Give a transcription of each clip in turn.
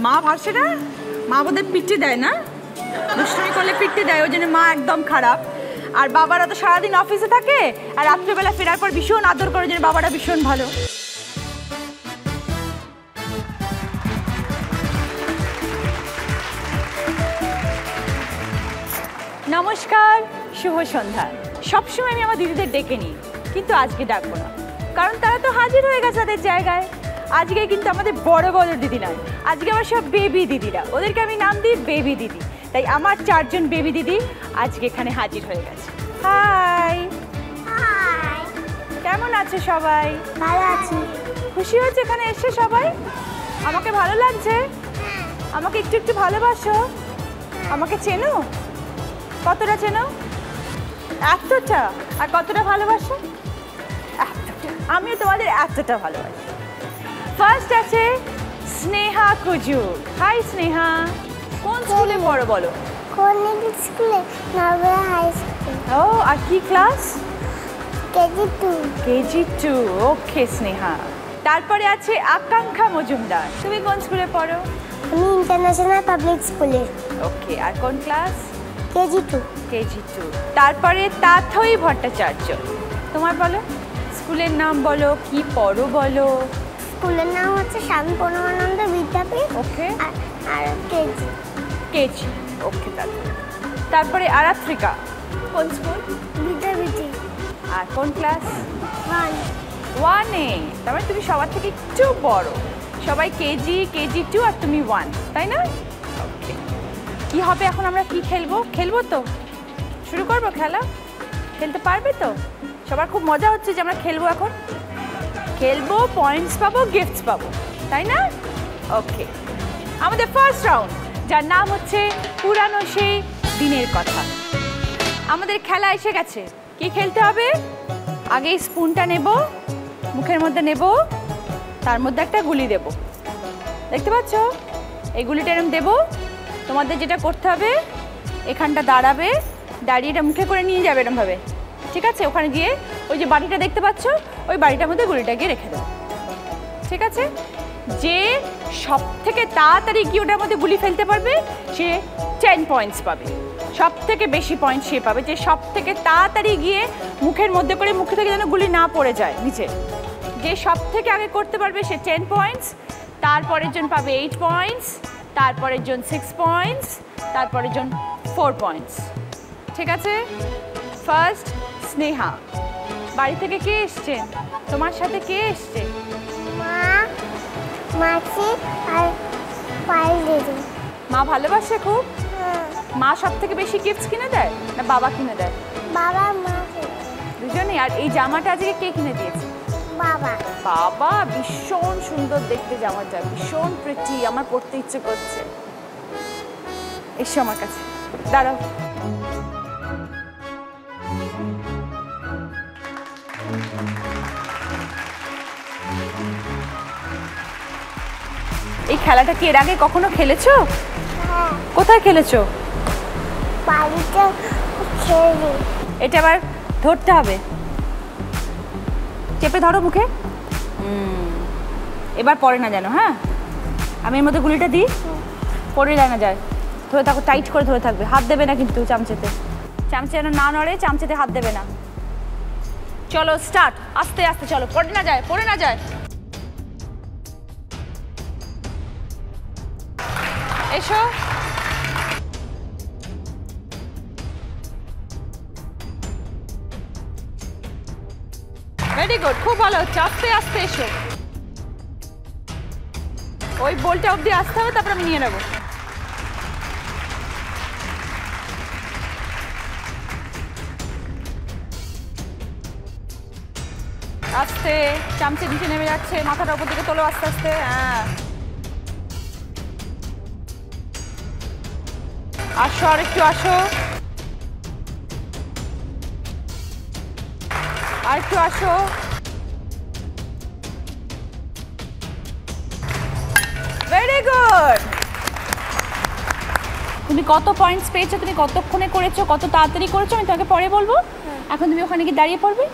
মা ভাসে না, মা বোধহয় পিটে দেয় না, দুষ্টুমি করলে পিটে দেয়, ওই জন্য মা একদম খারাপ। আর বাবারা তো সারাদিন অফিসে থাকে আর রাত্রেবেলা ফেরার পর ভীষণ আদর করে, জন্য বাবারা ভীষণ ভালো। নমস্কার, শুভ সন্ধ্যা। সবসময় আমি আমার দিদিদের ডেকে নিই, কিন্তু আজকে ডাকবো না, কারণ তারা তো হাজির হয়ে গেছে তাদের জায়গায়। আজকে কিন্তু আমাদের বড় বড় দিদি নয়, আজকে আমার সব বেবি দিদিরা, ওদেরকে আমি নাম দিই বেবি দিদি। তাই আমার 4 জন বেবি দিদি আজকে এখানে হাজির হয়ে গেছে। হাই হাই, কেমন আছে সবাই? ভালো আছি। খুশি হচ্ছে এখানে এসে সবাই? আমাকে ভালো লাগছে? আমাকে একটু একটু ভালোবাসো? আমাকে চেনো? কতটা চেনো? এতটা। আর কতটা ভালোবাসো? এতটা। আমিও তোমাদের এতটা ভালোবাসি। ফার্স্ট আছে স্নেহা কুজু। হাই স্নেহা, কোন স্কুলে পড়ো বলো? কোনিক স্কুলে, নরবেয়া হাই স্কুল। ও, আর কি ক্লাস? কেজি 2। কেজি 2। ওকে স্নেহা। তারপরে আছে আকাঙ্ক্ষা মজুমদার। তুমি কোন স্কুলে পড়ো? আমি ইন্টারন্যাশনাল পাবলিক স্কুলে। ওকে, আর কোন ক্লাস? কেজি 2। কেজি 2। তারপরে তাথই ভট্টাচার্য। তোমার বলো, স্কুলের নাম বলো, কি পড়ো বলো? স্কুলের নাম হচ্ছে স্বামী পরমানন্দ বিদ্যাপীঠ। ওকে, আর কেজি। কেজি। ওকে, তারপরে আরাত্রিকা। কোন স্কুল? বিদ্যাপীঠে। আর কোন ক্লাস? 1। 1-এ। তার মানে তুমি সবার থেকে একটু বড়। সবাই কেজি, কেজি 2 আর তুমি 1, তাই না? ওকে, কি হবে এখন? আমরা কি খেলবো তো? শুরু করবো খেলা? খেলতে পারবে তো? সবার খুব মজা হচ্ছে যে আমরা খেলবো। এখন খেলবো, পয়েন্টস পাবো, গিফটস পাবো, তাই না? ওকে, আমাদের ফার্স্ট রাউন্ড, যার নাম হচ্ছে পুরানো সেই দিনের কথা। আমাদের খেলা এসে গেছে। কি খেলতে হবে? আগে স্পুনটা নেব, মুখের মধ্যে নেব, তার মধ্যে একটা গুলি দেব। দেখতে পাচ্ছ? এই গুলিটা এরকম দেবো। তোমাদের যেটা করতে হবে, এখানটা দাঁড়াবে, দাঁড়িয়ে এটা মুখে করে নিয়ে যাবে এরকমভাবে, ঠিক আছে? ওখানে গিয়ে ওই যে বাড়িটা দেখতে পাচ্ছ, ওই বাড়িটার মধ্যে গুলিটা গিয়ে রেখে দেবো, ঠিক আছে? যে সব থেকে তাড়াতাড়ি গিয়ে ওটার মধ্যে গুলি ফেলতে পারবে সে 10 পয়েন্টস পাবে। সব থেকে বেশি পয়েন্ট সে পাবে যে সব থেকে তাড়াতাড়ি গিয়ে মুখের মধ্যে করে, মুখ থেকে যেন গুলি না পড়ে যায় নিচে। যে সব থেকে আগে করতে পারবে সে 10 পয়েন্টস, তারপরের জন পাবে 8 পয়েন্টস, তারপরের জন 6 পয়েন্টস, তারপরের জন 4 পয়েন্টস, ঠিক আছে? ফার্স্ট স্নেহা। বাড়ি থেকে কে এসছে? তোমার সাথে কে এসছে? মা, মাসি আর পায়েল দিদি। মা ভালোবাসে খুব? মা সব থেকে বেশি গিফটস কিনে দেয় না বাবা কিনে দেয়? বাবা, মা। দুজনেই। আর এই জামাটা আজকে কে কিনে দিয়েছে? বাবা। বাবা। ভীষণ সুন্দর দেখতে জামাটা, ভীষণ প্রিটি, আমার পরতে ইচ্ছে করছে। এসো আমার কাছে, দাঁড়াও। এই খেলাটা কি এর আগে কখনো খেলেছো? হ্যাঁ, কোথায় খেলেছো? বাড়িতে খেলি। এটা আবার ধরতে হবে, চেপে ধরো মুখে। এবার পড়ে না যেন, হ্যাঁ? আমি এর মধ্যে গুলিটা দিই, পড়ে যায় না যায়। ধরে থাকো, টাইট করে ধরে থাকবে, হাত দেবে না কিন্তু চামচেতে। চামচে যেন না নড়ে, চামচেতে হাত দেবে না। চলো স্টার্ট, আস্তে আস্তে চলো, পড়ে না যায়, পড়ে না যায়। এসো। ভেরি গুড, খুব ভালো হচ্ছে। আস্তে আস্তে এসো। ওই বলটা অবধি আসতে হবে, তারপর আমি নিয়ে নেবো। আস্তে, চামচে নিচে নেমে যাচ্ছে, মাথাটা উপর দিকে তোলো আস্তে আস্তে। হ্যাঁ, আসো, আর একটু আসো, আর একটু আসো। Very good. তুমি কত পয়েন্টস পেয়েছো, তুমি কতক্ষণে করেছো, কত তাড়াতাড়ি করেছো আমি তোমাকে পরে বলবো। এখন তুমি ওখানে গিয়ে দাঁড়িয়ে পড়বে।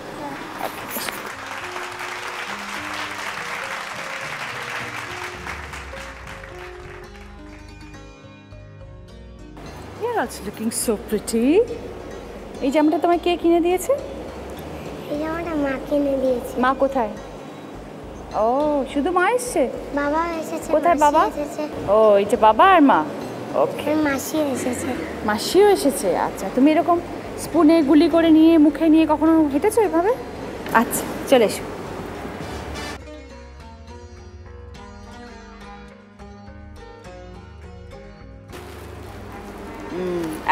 That's looking so pretty. এই জামাটা তোমায় কে কিনে দিয়েছে? এই জামাটা মা কিনে দিয়েছে। মা কোথায়? ও শুধু মা এসেছে? বাবা এসেছে। কোথায় বাবা? ও এই যে বাবা আর মা। ওকে। মাসি এসেছে। মাসিও এসেছে। আচ্ছা তুমি এরকম স্পুনে গুলি করে নিয়ে মুখে নিয়ে কখনো হেঁটেছো এভাবে? আচ্ছা চলে এসো।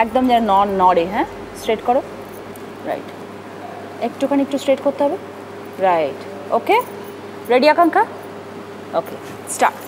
একদম যেন নড়ে, হ্যাঁ স্ট্রেট করো। রাইট, একটুখানি একটু স্ট্রেট করতে হবে। রাইট, ওকে রেডি আকাঙ্ক্ষা? Okay start.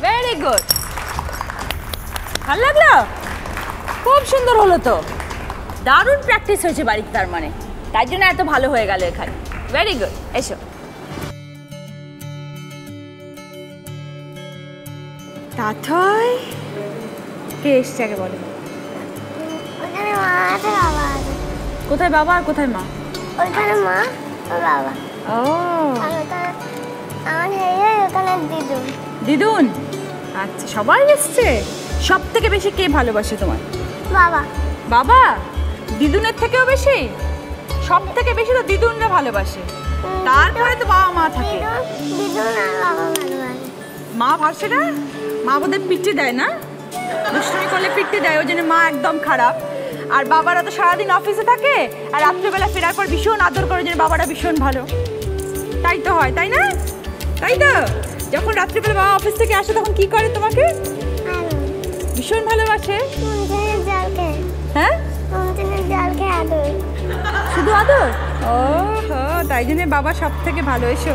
ভেরি গুড, ভালো লাগলো? খুব সুন্দর হলো তো, দারুণ প্র্যাকটিস হয়েছে বাড়িতে, তার মানে তাই জন্য এত ভালো হয়ে গেল এখানে। ভেরি গুড, এসো। তাথই কে এসছে আগে বলো? ওখানে মা আছে, বাবা আছে। কোথায় বাবা আর কোথায় মা? ওইখানে মা আর বাবা। ও আমার হেয়ে ওখানে দিদুন। দিদুন, আচ্ছা সবাই এসছে। সব থেকে বেশি কে ভালোবাসে তোমার? বাবা। বাবা? দিদুনের থেকেও বেশি? সব থেকে বেশি তো দিদুনরা ভালোবাসে, তারপরে তো বাবা মা থাকে। দিদুন আর বাবা ভালোবাসে। মা ভাসে না? মা ওদের পিটে দেয় না, দুষ্টুমি করলে পিটে দেয়, ওই জন্য মা একদম খারাপ। আর বাবারা তো সারাদিন অফিসে থাকে আর রাত্রেবেলা ফেরার পর ভীষণ আদর করে, জন্য বাবারা ভীষণ ভালো। তাই তো হয়, তাই না? তাই তো, যখন রাত্রিবেলা বাবা অফিস থেকে আসে তখন কি করে তোমাকে? ভীষণ ভালোবাসে। হ্যাঁ শুধু আদর? ও তাই জন্য বাবা সব থেকে ভালো। এসো।